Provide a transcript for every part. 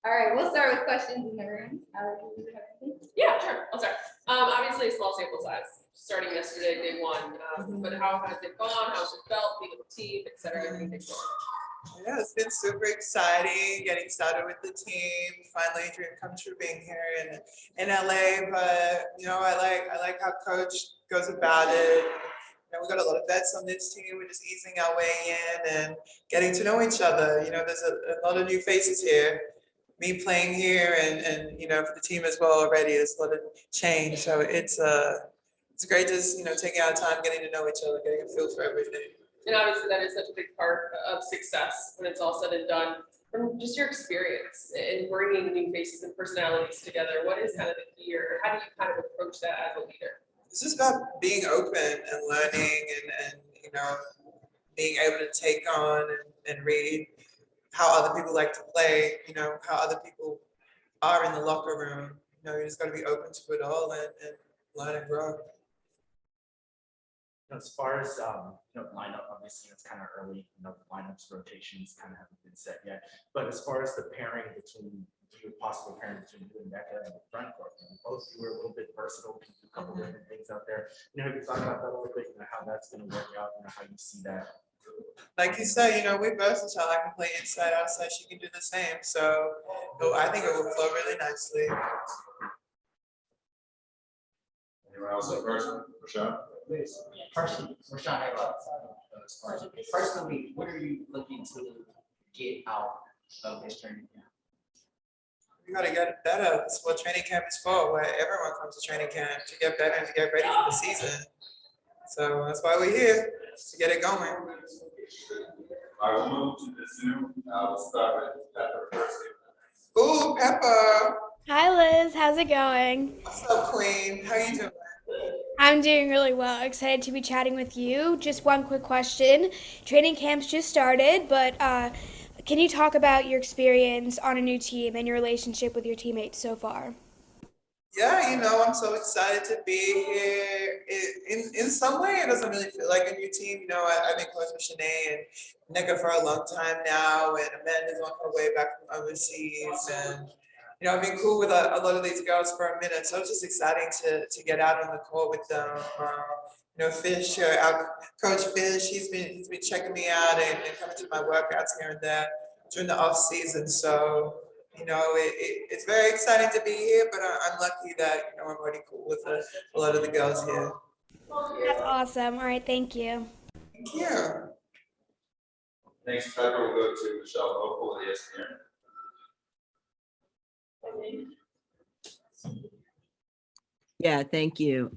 All right, we'll start with questions in the room. Alex, do you have anything? Yeah, sure. I'll start. Obviously, a small sample size, starting yesterday, day one. But how has it gone? How's it felt? Being with the team, et cetera. Everything that's going on. Yeah, it's been super exciting getting started with the team. Finally, a dream come true being here in LA. But I like how Coach goes about it. We got a lot of vets on this team. We're just easing our way in and getting to know each other. There's a lot of new faces here. Me playing here and for the team as well already, there's a lot of change. So it's great just taking our time, getting to know each other, getting a feel for everything. And obviously that is such a big part of success when it's all said and done. From just your experience in bringing new faces and personalities together, what is kind of the key, or how do you kind of approach that as a leader? It's just about being open and learning and being able to take on and read how other people like to play, how other people are in the locker room. You just got to be open to it all and learn and grow. As far as lineup, obviously it's kind of early. The lineups rotations kind of haven't been set yet. But as far as the pairing between possible pairing between you and Becca and the front court, both you were a little bit versatile, can do a couple different things out there. If you talk about that a little bit, how that's going to work out, how you see that. Like you said, we're versatile. I can play inside, outside. She can do the same. So I think it will flow really nicely. Anyone else have a question? Rashad? Please. Personally, Rashad, personally, what are you looking to get out of this training camp? We got to get better. That's what training camp is for, where everyone comes to training camp to get better and to get ready for the season. So that's why we're here, to get it going. I will move to the Zoom. We'll start with Pepper first. Ooh, Pepper. Hi Liz, how's it going? What's up, Queen? How you doing? I'm doing really well. Excited to be chatting with you. Just one quick question. Training camp's just started, but can you talk about your experience on a new team and your relationship with your teammates so far? Yeah, I'm so excited to be here. In some way, it doesn't really feel like a new team. I've been close with Shanae and Nika for a long time now, and Amanda's on her way back from overseas, and I've been cool with a lot of these girls for a minute, so it's just exciting to get out on the court with them. Fish, our coach Fish, he's been checking me out and coming to my workouts here and there during the off season. So it's very exciting to be here, but I'm lucky that I'm already cool with a lot of the girls here. That's awesome. All right, thank you. Thank you. Next, Pepper will go to Michelle Opal at ESPN. Yeah, thank you.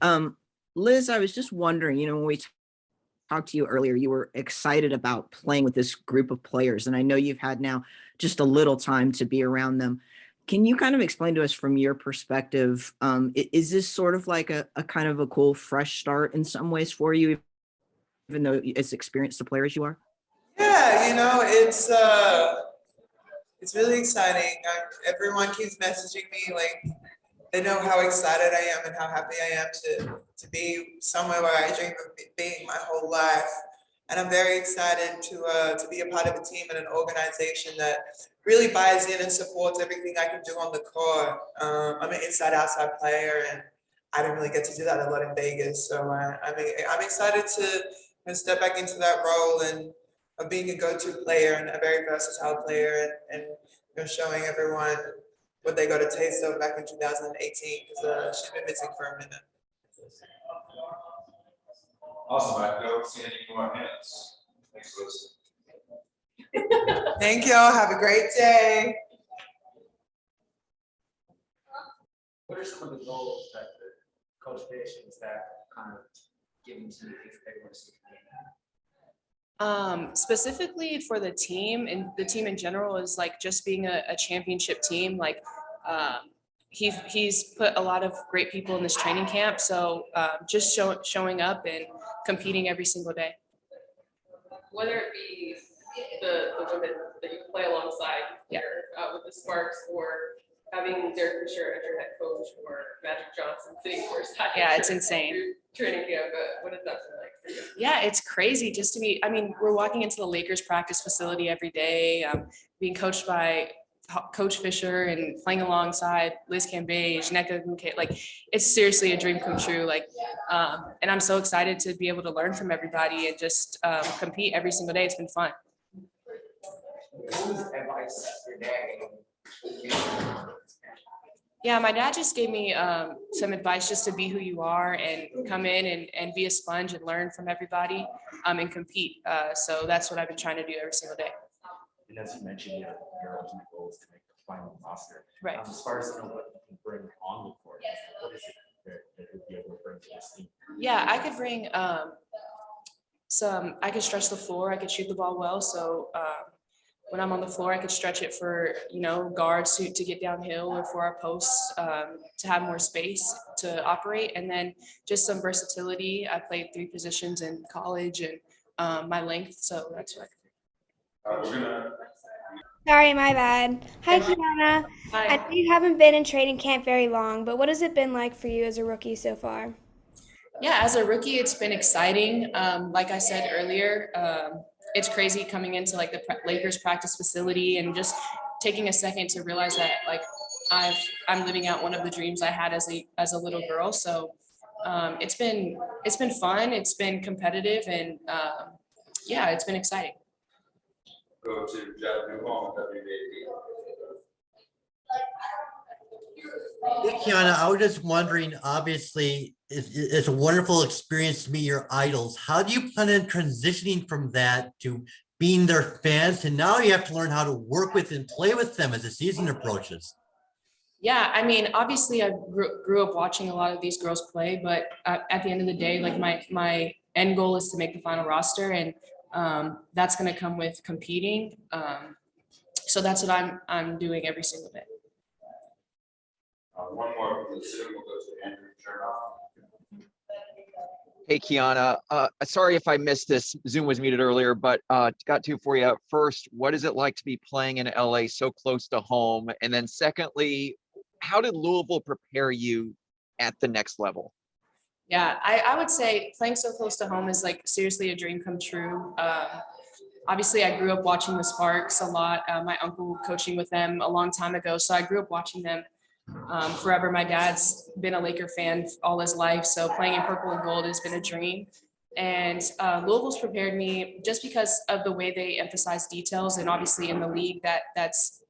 Liz, I was just wondering, when we talked to you earlier, you were excited about playing with this group of players, and I know you've had now just a little time to be around them. Can you kind of explain to us from your perspective, is this sort of like a kind of a cool fresh start in some ways for you, even though as experienced a player as you are? Yeah, it's really exciting. Everyone keeps messaging me, like, they know how excited I am and how happy I am to be somewhere where I dream of being my whole life. And I'm very excited to be a part of a team and an organization that really buys in and supports everything I can do on the court. I'm an inside-outside player, and I didn't really get to do that a lot in Vegas. So I'm excited to step back into that role and of being a go-to player and a very versatile player, and showing everyone what they got a taste of back in 2018, because she's been missing for a minute. Awesome. I don't see any more hands. Thanks, Liz. Thank y'all. Have a great day. What are some of the goals that the coach Fish and staff kind of giving to you if they want to see the game? Specifically for the team, and the team in general, is like just being a championship team. Like he's put a lot of great people in this training camp, so just showing up and competing every single day. Whether it be the women that you play alongside here with the Sparks, or having Derek Fisher as your head coach, or Magic Johnson sitting courtside. Yeah, it's insane. Training camp, but what does that feel like for you? Yeah, it's crazy just to be, we're walking into the Lakers practice facility every day, being coached by Coach Fisher and playing alongside Liz Cambage, NECA, like it's seriously a dream come true. Like, and I'm so excited to be able to learn from everybody and just compete every single day. It's been fun. Whose advice your dad gave you? Yeah, my dad just gave me some advice just to be who you are and come in and be a sponge and learn from everybody and compete. So that's what I've been trying to do every single day. And as you mentioned, your ultimate goal is to make the final roster. Right. As far as what you can bring on the court, what is it that you'll be able to bring to this team? Yeah, I could bring I could stretch the floor. I could shoot the ball well. So when I'm on the floor, I could stretch it for, guards to get downhill or for our posts to have more space to operate. And then just some versatility. I played 3 positions in college and my length. So that's what I could do. Sorry, my bad. Hi, Kiana. I Hi. know you haven't been in training camp very long, but what has it been like for you as a rookie so far? Yeah, as a rookie, it's been exciting. Like I said earlier, it's crazy coming into like the Lakers practice facility and just taking a second to realize that like I'm living out one of the dreams I had as a little girl. So it's been fun. It's been competitive, and yeah, it's been exciting. Go to Jeff Newhall, WNBA. Hey, Kiana, I was just wondering, obviously, it's a wonderful experience to meet your idols. How do you plan on transitioning from that to being their fans? And now you have to learn how to work with and play with them as the season approaches. Yeah, I mean, obviously I grew up watching a lot of these girls play, but at the end of the day, like my end goal is to make the final roster, and that's going to come with competing. So that's what I'm doing every single day. One more from the Zoom, we'll go to Andrew Chernoff. Hey, Kiana. Sorry if I missed this. Zoom was muted earlier, but got 2 for you. First, what is it like to be playing in LA so close to home? And then secondly, how did Louisville prepare you at the next level? Yeah, I would say playing so close to home is like seriously a dream come true. Obviously, I grew up watching the Sparks a lot. My uncle coaching with them a long time ago, so I grew up watching them forever. My dad's been a Laker fan all his life, so playing in purple and gold has been a dream. And Louisville's prepared me just because of the way they emphasize details, and obviously in the league that's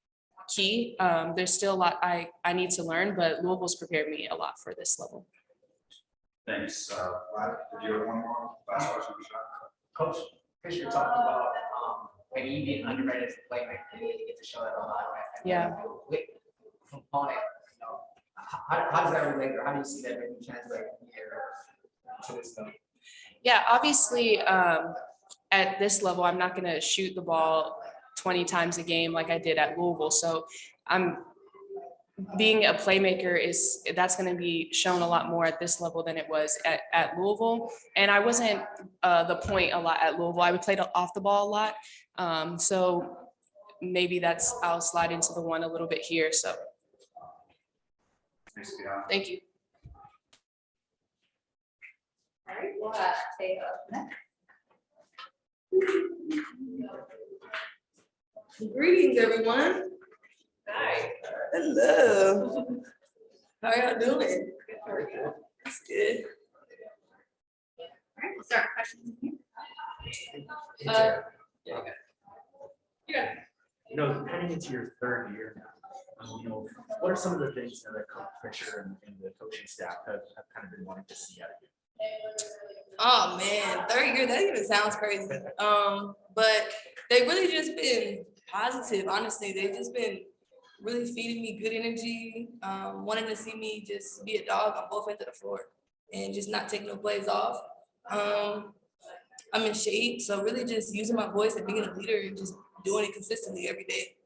key. There's still a lot I need to learn, but Louisville's prepared me a lot for this level. Thanks. Did you have one more? Last question, Coach Fisher talked about maybe you being underrated as a playmaker. You get to show that a lot. Yeah. With component, how does that relate, or how do you see that maybe translate here to this stuff? Yeah, obviously, at this level, I'm not going to shoot the ball 20 times a game like I did at Louisville. So being a playmaker that's going to be shown a lot more at this level than it was at Louisville. And I wasn't the point a lot at Louisville. I would play off the ball a lot. So maybe I'll slide into the one a little bit here. So thank you. All right, we'll stay up next. Greetings, everyone. Hi. Hello. How y'all doing? That's good. All right, we'll start questions in here. Yeah. Heading into your 3rd year now, what are some of the things that Coach Fisher and the coaching staff have kind of been wanting to see out of you? Oh man, 3rd year, that even sounds crazy. But they really just been positive, honestly. They've just been really feeding me good energy, wanting to see me just be a dog on both ends of the floor and just not take no plays off. I'm in shape, so really just using my voice and being a leader and just doing it consistently every day.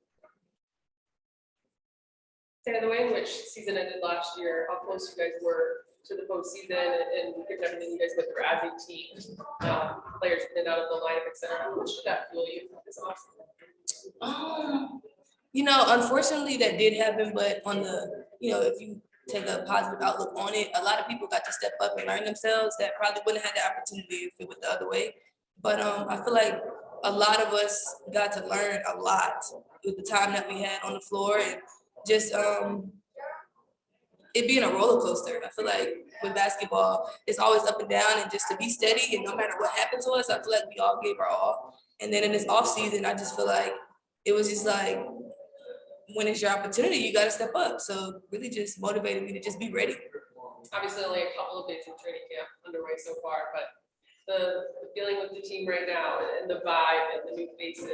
Sarah, the way in which season ended last year, how close you guys were to the postseason, and given everything you guys went through as a team, players in and out of the lineup, et cetera, how much did that fuel you this offseason? Unfortunately that did happen, but on the, if you take a positive outlook on it, a lot of people got to step up and learn themselves that probably wouldn't have had the opportunity if it was the other way. But I feel like a lot of us got to learn a lot with the time that we had on the floor, and just it being a roller coaster. I feel like with basketball, it's always up and down, and just to be steady and no matter what happened to us, I feel like we all gave our all. And then in this off season, I just feel like it was just like, when it's your opportunity, you got to step up. So really just motivated me to just be ready. Obviously, only a couple of days of training camp underway so far, but the feeling with the team right now and the vibe and the new faces,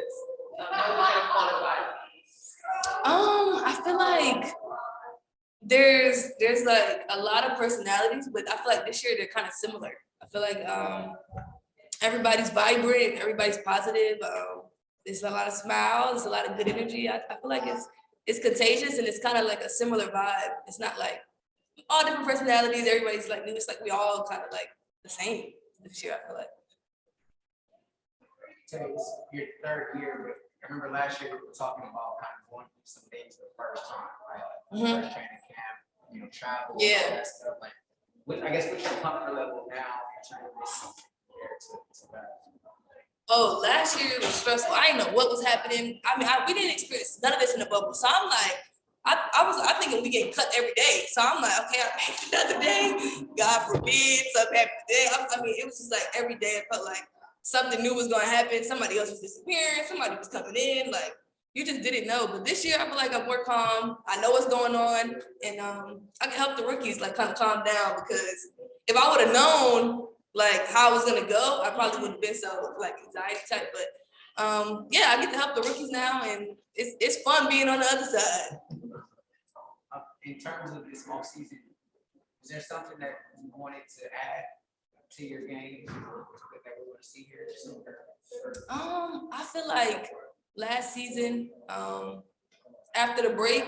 how would you kind of quantify? I feel like there's like a lot of personalities, but I feel like this year they're kind of similar. I feel like everybody's vibrant, everybody's positive. There's a lot of smiles, there's a lot of good energy. I feel like it's contagious, and it's kind of like a similar vibe. It's not like all different personalities, everybody's like new. It's like we all kind of like the same this year, I feel like. So it's your third year, but I remember last year we were talking about kind of going through some things for the first time, right? Like first training camp, you know, travel, Yeah. all that stuff. Like, I guess what's your comfort level now in terms of this season compared to that? Oh, last year was stressful. I didn't know what was happening. I mean, we didn't experience none of this in the bubble. So I'm like, I thinking we get cut every day. So I'm like, okay, I made another day. God forbid, something happened today. I mean, it was just like every day it felt like something new was going to happen. Somebody else was disappearing. Somebody was coming in. Like, you just didn't know. But this year I feel like I'm more calm. I know what's going on, and I can help the rookies like kind of calm down, because if I would have known like how I was gonna go, I probably wouldn't have been so like anxiety type. But yeah, I get to help the rookies now, and it's fun being on the other side. In terms of this off season, is there something that you wanted to add to your game that we want to see here? I feel like last season, after the break,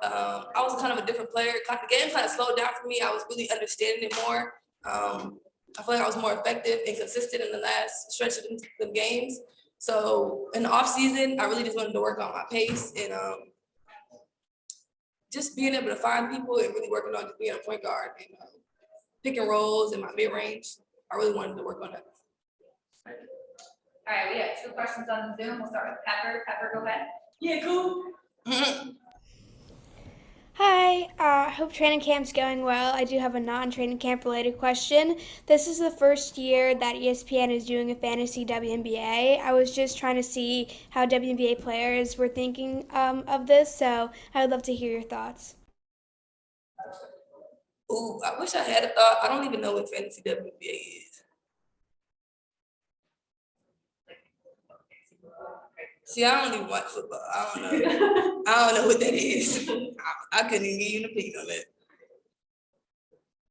I was kind of a different player. The game kind of slowed down for me. I was really understanding it more. I feel like I was more effective and consistent in the last stretch of the games. So in the off season, I really just wanted to work on my pace and just being able to find people and really working on just being a point guard and picking rolls in my mid range. I really wanted to work on that. All right, we have 2 questions on the Zoom. We'll start with Pepper. Pepper, go ahead. Yeah, cool. Hi, I hope training camp's going well. I do have a non-training camp related question. This is the first year that ESPN is doing a fantasy WNBA. I was just trying to see how WNBA players were thinking of this, so I would love to hear your thoughts. Ooh, I wish I had a thought. I don't even know what fantasy WNBA is. See, I don't even watch football. I don't know. I don't know what that is. I couldn't even give you an opinion on that.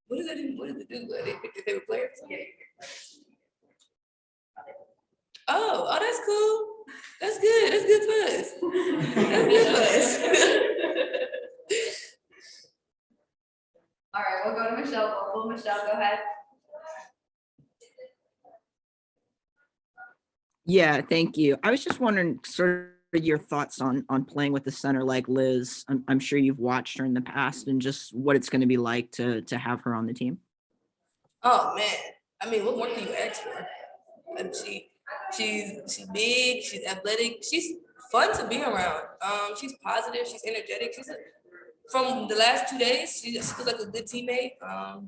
What does that even, what does it do? They pick their favorite players? Oh, that's cool. That's good. That's good for us. That's good for us. All right, we'll go to Michelle. Michelle, go ahead. Yeah, thank you. I was just wondering sort of your thoughts on playing with a center like Liz. I'm sure you've watched her in the past, and just what it's going to be like to have her on the team. Oh man, I mean, what more can you ask for? And she's big, she's athletic, she's fun to be around. She's positive, she's energetic. From the last 2 days, she just feels like a good teammate.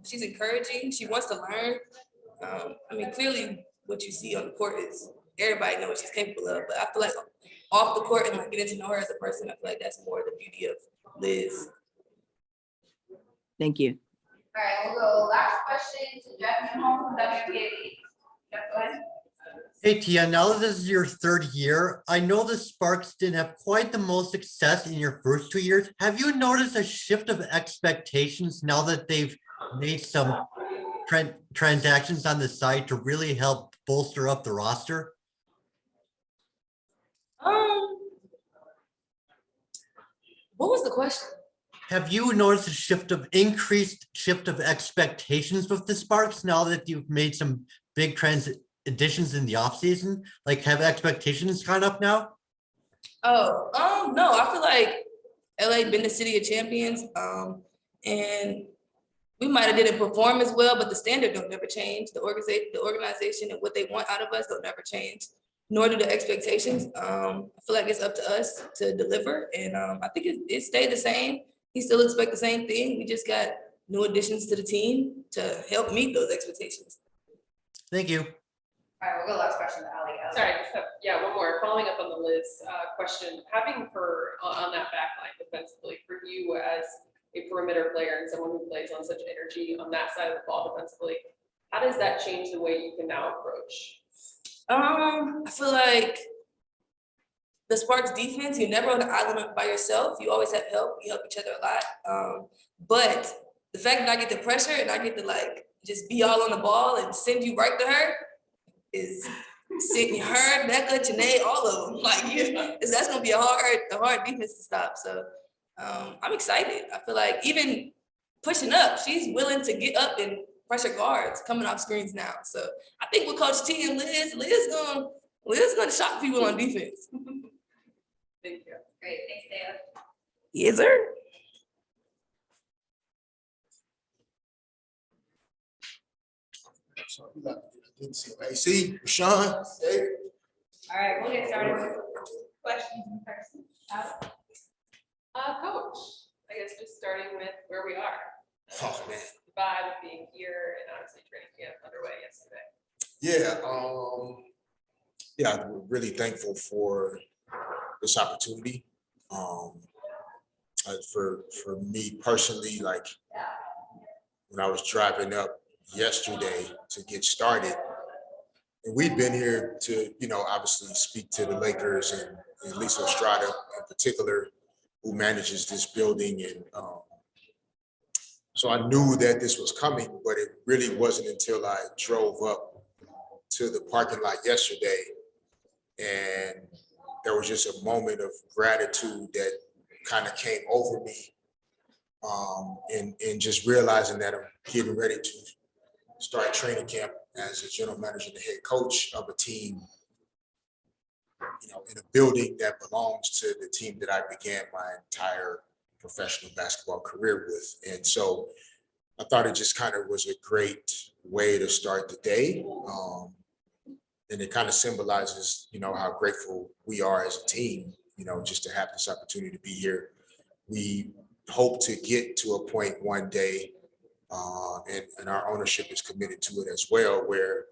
She's encouraging. She wants to learn. I mean, clearly, what you see on the court is everybody knows what she's capable of. But I feel like off the court and like getting to know her as a person, I feel like that's more the beauty of Liz. Thank you. All right, we'll go last question to Jeff Newhome from WNBA. Jeff, go ahead. Hey Tia, now that this is your 3rd year, I know the Sparks didn't have quite the most success in your first 2 years. Have you noticed a shift of expectations now that they've made some transactions on the side to really help bolster up the roster? What was the question? Have you noticed a increased shift of expectations with the Sparks now that you've made some big additions in the offseason? Like, have expectations gone up now? Oh, no, I feel like LA been the city of champions. And we might have didn't perform as well, but the standard don't never change. The organization and what they want out of us don't never change. nor do the expectations. I feel like it's up to us to deliver, and I think it stayed the same. He still expects the same thing. We just got new additions to the team to help meet those expectations. Thank you. All right, we'll go last question to Ali. Sorry, just have, yeah, one more, following up on the Liz question, having her on that back line defensively, for you as a perimeter player and someone who plays on such energy on that side of the ball defensively, how does that change the way you can now approach? I feel like the Sparks defense, you're never on the island by yourself. You always have help. You help each other a lot. But the fact that I get the pressure and I get to like just be all on the ball and send you right to her is sitting her, Becca, Janae, all of them. Like that's gonna be a hard defense to stop. So I'm excited. I feel like even pushing up, she's willing to get up and pressure guards coming off screens now. So I think with Coach T and Liz gonna shock people on defense. Thank you. Great, thanks, Dave. Yes, sir. Didn't see AC, Rashawn, Dave. All right, we'll get started with questions in person. Coach, I guess just starting with where we are. Oh, man. The vibe of being here and obviously training camp underway yesterday. Yeah, we're really thankful for this opportunity. For me personally, like when I was driving up yesterday to get started, and we'd been here to, obviously speak to the Lakers and Lisa Estrada in particular, who manages this building. And so I knew that this was coming, but it really wasn't until I drove up to the parking lot yesterday and there was just a moment of gratitude that kind of came over me, and just realizing that I'm getting ready to start training camp as a general manager and the head coach of a team, in a building that belongs to the team that I began my entire professional basketball career with. And so I thought it just kind of was a great way to start the day. And it kind of symbolizes, how grateful we are as a team, just to have this opportunity to be here. We hope to get to a point one day, and our ownership is committed to it as well, where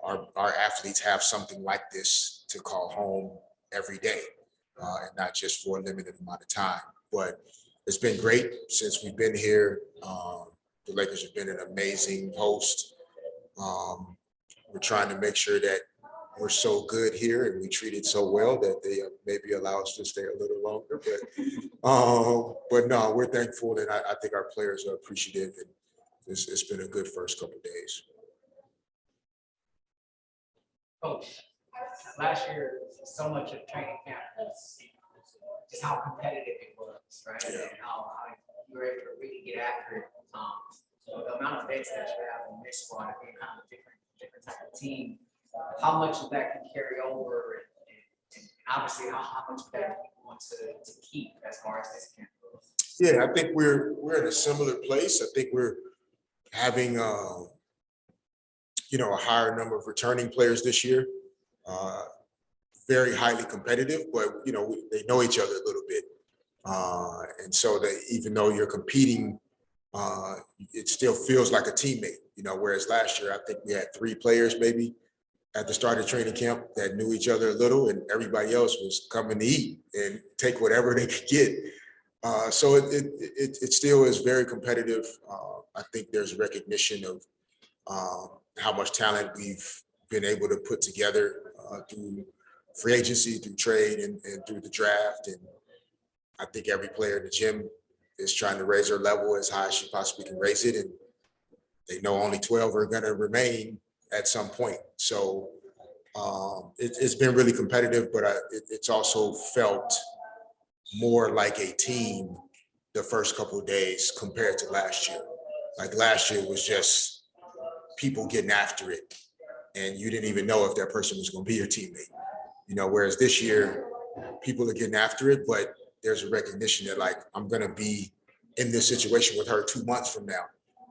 our athletes have something like this to call home every day, and not just for a limited amount of time. But it's been great since we've been here. The Lakers have been an amazing host. We're trying to make sure that we're so good here and we treat it so well that they maybe allow us to stay a little longer. But no, we're thankful, and I think our players are appreciative, and it's been a good first couple of days. Coach, last year, so much of training camp was just how competitive it was, right? Yeah. And how you were able to really get after it. So the amount of dates that you have in this squad, being kind of different type of team, how much of that can carry over, and obviously how much of that you want to keep as far as this camp goes? Yeah, I think we're in a similar place. I think we're having a higher number of returning players this year. Very highly competitive, but they know each other a little bit, and so that even though you're competing, it still feels like a teammate. Whereas last year I think we had 3 players maybe at the start of training camp that knew each other a little, and everybody else was coming to eat and take whatever they could get. So it still is very competitive. I think there's recognition of how much talent we've been able to put together through free agency, through trade, and through the draft. And I think every player in the gym is trying to raise her level as high as she possibly can raise it. And they know only 12 are going to remain at some point. So it's been really competitive, but it's also felt more like a team the first couple of days compared to last year. Like last year was just people getting after it, and you didn't even know if that person was going to be your teammate. Whereas this year, people are getting after it, but there's a recognition that, like, I'm going to be in this situation with her 2 months from now.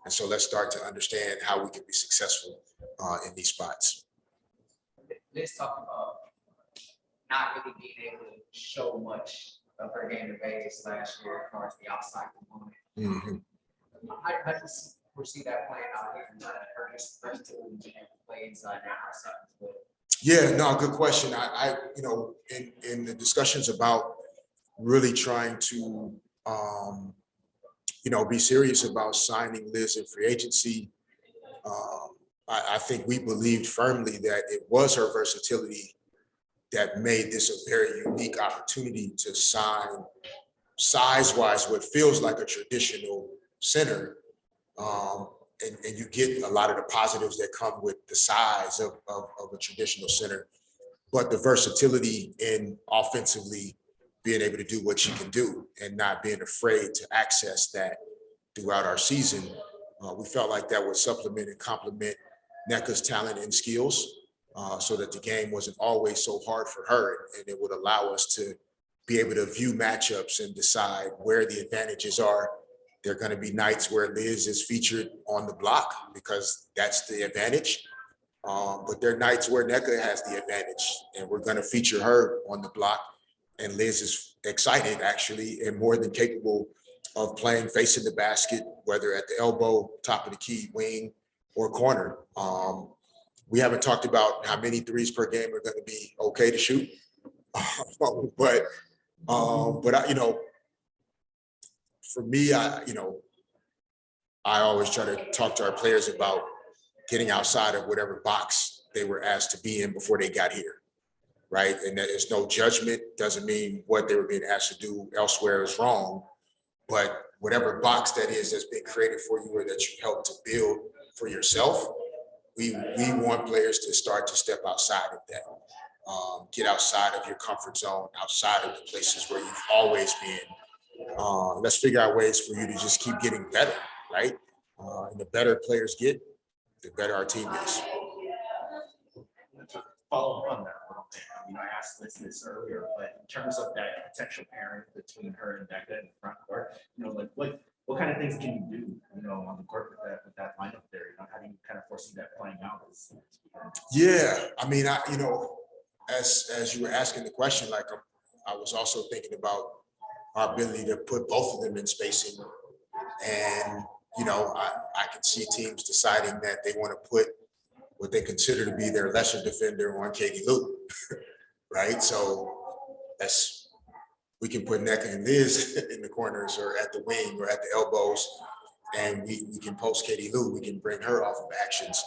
And so let's start to understand how we can be successful in these spots. Let's talk about not really being able to show much of her game in Vegas last year as far as the outside component. Mhm. How do you foresee that playing out here? Her just versatility and play inside and outside as well? Yeah, no, good question. You know, in the discussions about really trying to, you know, be serious about signing Liz in free agency, I think we believed firmly that it was her versatility that made this a very unique opportunity to sign size-wise what feels like a traditional center. And you get a lot of the positives that come with the size of a traditional center, but the versatility in offensively being able to do what she can do and not being afraid to access that throughout our season. We felt like that would supplement and complement Nneka's talent and skills so that the game wasn't always so hard for her, and it would allow us to be able to view matchups and decide where the advantages are. There are going to be nights where Liz is featured on the block because that's the advantage. But there are nights where Nneka has the advantage, and we're going to feature her on the block. And Liz is excited, actually, and more than capable of playing facing the basket, whether at the elbow, top of the key, wing, or corner. We haven't talked about how many threes per game are going to be okay to shoot, but you know, for me, I always try to talk to our players about getting outside of whatever box they were asked to be in before they got here, right? And there's no judgment, doesn't mean what they were being asked to do elsewhere is wrong, but whatever box that is that's been created for you or that you helped to build for yourself, we want players to start to step outside of that. Get outside of your comfort zone, outside of the places where you've always been. Let's figure out ways for you to just keep getting better, right? And the better players get, the better our team is. To follow up on that a little bit, I mean, I asked this earlier, but in terms of that potential pairing between her and Nneka in the front court, you know, like what kind of things can you do, you know, on the court with that lineup there? You know, how do you kind of foresee that playing out? Yeah, I mean, as you were asking the question, like I was also thinking about our ability to put both of them in spacing, and you know, I can see teams deciding that they want to put what they consider to be their lesser defender on Katie Lou, right? So we can put Nneka and Liz in the corners or at the wing or at the elbows, and we can post Katie Lou. We can bring her off of actions.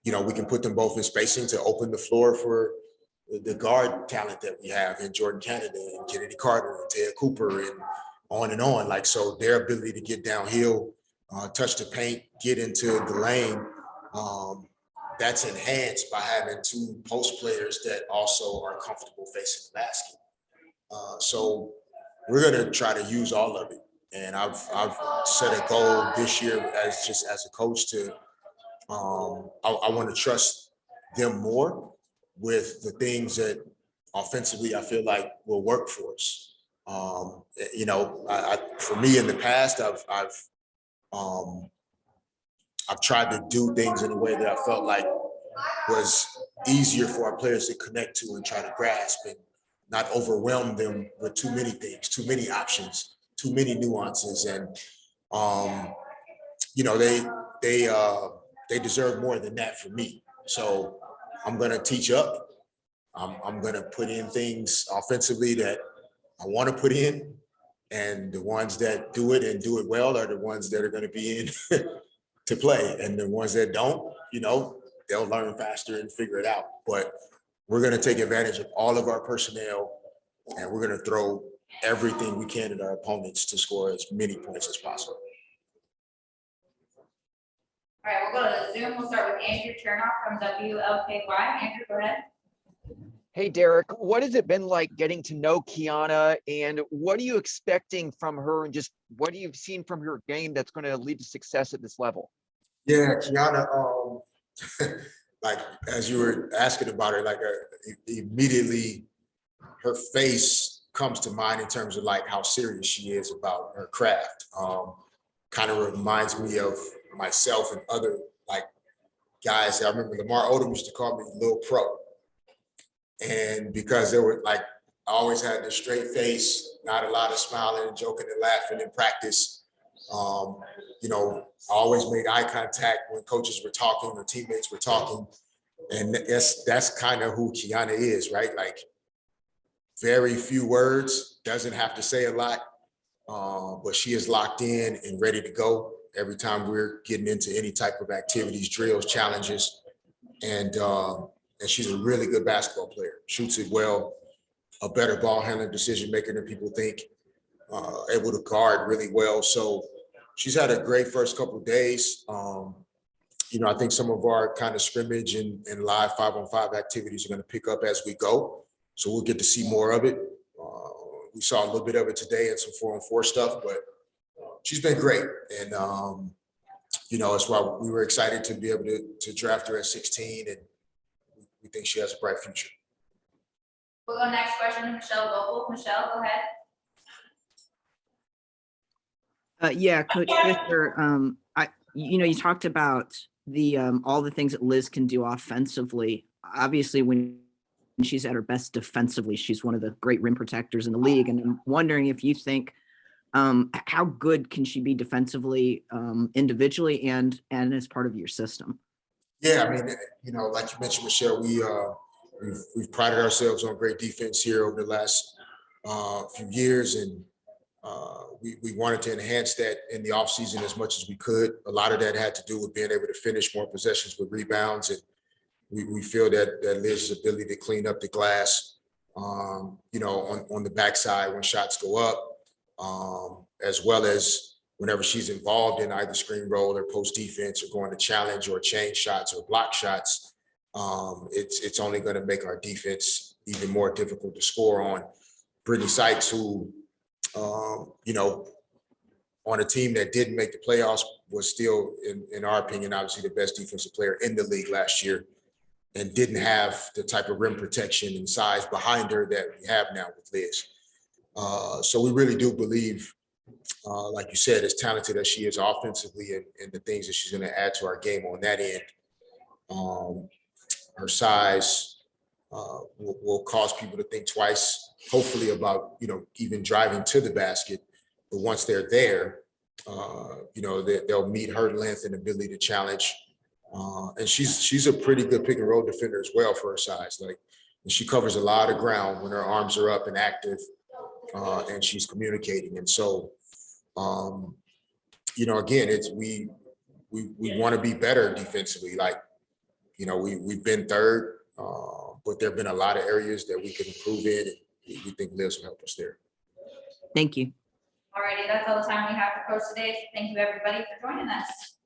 You know, we can put them both in spacing to open the floor for the guard talent that we have in Jordan Canada and Kennedy Carter and Ted Cooper and on. Like, so their ability to get downhill, touch the paint, get into the lane, that's enhanced by having two post players that also are comfortable facing the basket. So we're going to try to use all of it. And I've set a goal this year as a coach to, I want to trust them more with the things that offensively I feel like will work for us. You know, for me in the past, I've tried to do things in a way that I felt like was easier for our players to connect to and try to grasp and not overwhelm them with too many things, too many options, too many nuances. And, you know, they deserve more than that from me. So I'm going to teach up. I'm going to put in things offensively that I want to put in. And the ones that do it and do it well are the ones that are going to be in to play. And the ones that don't, you know, they'll learn faster and figure it out. But we're going to take advantage of all of our personnel, and we're going to throw everything we can at our opponents to score as many points as possible. All right, we'll go to the Zoom. We'll start with Andrew Chernoff from WLKY. Andrew, go ahead. Hey, Derek, what has it been like getting to know Kiana, and what are you expecting from her, and just what have you seen from her game that's going to lead to success at this level? Yeah, Kiana, like as you were asking about her, like immediately her face comes to mind in terms of like how serious she is about her craft. Kind of reminds me of myself and other like guys. I remember Lamar Odom used to call me Lil Pro. And because they were like, I always had this straight face, not a lot of smiling and joking and laughing in practice. You know, I always made eye contact when coaches were talking or teammates were talking. And that's kind of who Kiana is, right? Like very few words, doesn't have to say a lot, but she is locked in and ready to go every time we're getting into any type of activities, drills, challenges. And she's a really good basketball player, shoots it well, a better ball handler, decision maker than people think, able to guard really well. So she's had a great first couple of days. You know, I think some of our kind of scrimmage and live 5-on-5 activities are going to pick up as we go. So we'll get to see more of it. We saw a little bit of it today and some 4-on-4 stuff, but she's been great. And, you know, that's why we were excited to be able to draft her at 16, and we think she has a bright future. We'll go next question to Michelle Vogel. Michelle, go ahead. Yeah, Coach Fisher, you know, you talked about the all the things that Liz can do offensively. Obviously, when she's at her best defensively, she's one of the great rim protectors in the league. And I'm wondering if you think how good can she be defensively, individually and as part of your system? Yeah, I mean, you know, like you mentioned, Michelle, we've prided ourselves on great defense here over the last few years, and we wanted to enhance that in the offseason as much as we could. A lot of that had to do with being able to finish more possessions with rebounds, and we feel that Liz's ability to clean up the glass, you know, on the backside when shots go up, as well as whenever she's involved in either screen roll or post defense or going to challenge or change shots or block shots, it's only going to make our defense even more difficult to score on. Brittany Sykes, who, you know, on a team that didn't make the playoffs, was still, in our opinion, obviously the best defensive player in the league last year, and didn't have the type of rim protection and size behind her that we have now with Liz. So we really do believe, like you said, as talented as she is offensively and the things that she's going to add to our game on that end, her size will cause people to think twice, hopefully, about, you know, even driving to the basket. But once they're there, you know, they'll meet her length and ability to challenge. And she's a pretty good pick and roll defender as well for her size. Like, and she covers a lot of ground when her arms are up and active, and she's communicating. And so, you know, again, we want to be better defensively. Like, you know, we've been third, but there have been a lot of areas that we can improve in, and we think Liz will help us there. Thank you. Alrighty, that's all the time we have for Coach today. So thank you everybody for joining us.